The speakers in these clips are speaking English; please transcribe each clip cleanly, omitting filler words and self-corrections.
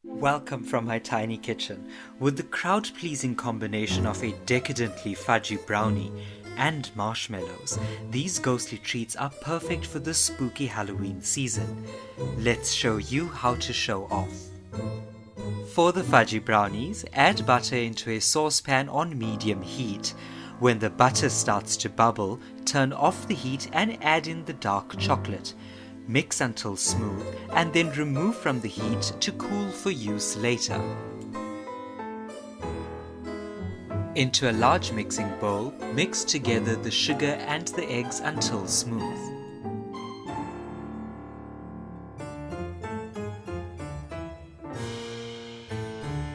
Welcome from my tiny kitchen. With the crowd-pleasing combination of a decadently fudgy brownie and marshmallows, these ghostly treats are perfect for the spooky Halloween season. Let's show you how to show off. For the fudgy brownies, add butter into a saucepan on medium heat. When the butter starts to bubble, turn off the heat and add in the dark chocolate. Mix until smooth and then remove from the heat to cool for use later. Into a large mixing bowl, mix together the sugar and the eggs until smooth.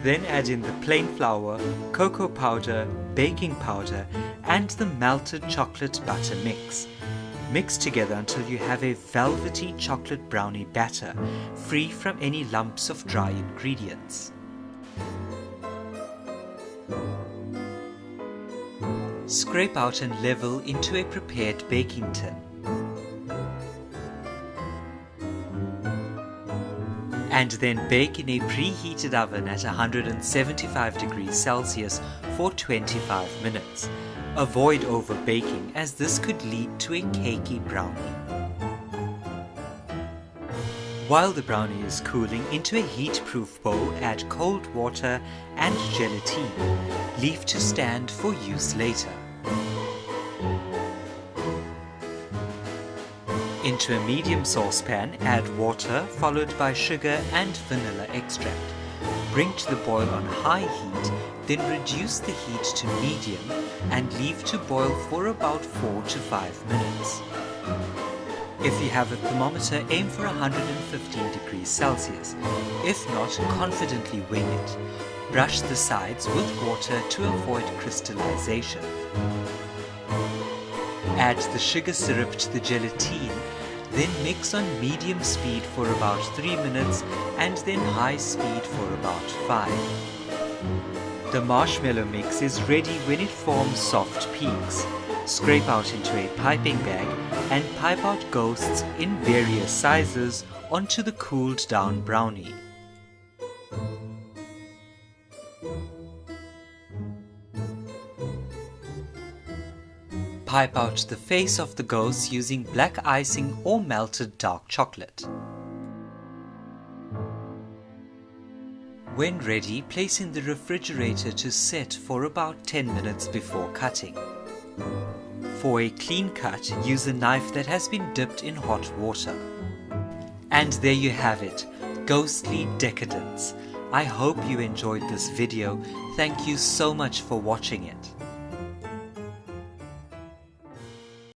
Then add in the plain flour, cocoa powder, baking powder and the melted chocolate butter mix. Mix together until you have a velvety chocolate brownie batter, free from any lumps of dry ingredients. Scrape out and level into a prepared baking tin. And then bake in a preheated oven at 175 degrees Celsius for 25 minutes. Avoid over baking as this could lead to a cakey brownie. While the brownie is cooling, into a heat-proof bowl add cold water and gelatine. Leave to stand for use later. Into a medium saucepan, add water followed by sugar and vanilla extract. Bring to the boil on high heat, then reduce the heat to medium and leave to boil for about 4 to 5 minutes. If you have a thermometer, aim for 115 degrees Celsius. If not, confidently wing it. Brush the sides with water to avoid crystallization. Add the sugar syrup to the gelatine, then mix on medium speed for about 3 minutes and then high speed for about 5. The marshmallow mix is ready when it forms soft peaks. Scrape out into a piping bag and pipe out ghosts in various sizes onto the cooled down brownie. Pipe out the face of the ghost using black icing or melted dark chocolate. When ready, place in the refrigerator to set for about 10 minutes before cutting. For a clean cut, use a knife that has been dipped in hot water. And there you have it, ghostly decadence. I hope you enjoyed this video. Thank you so much for watching it.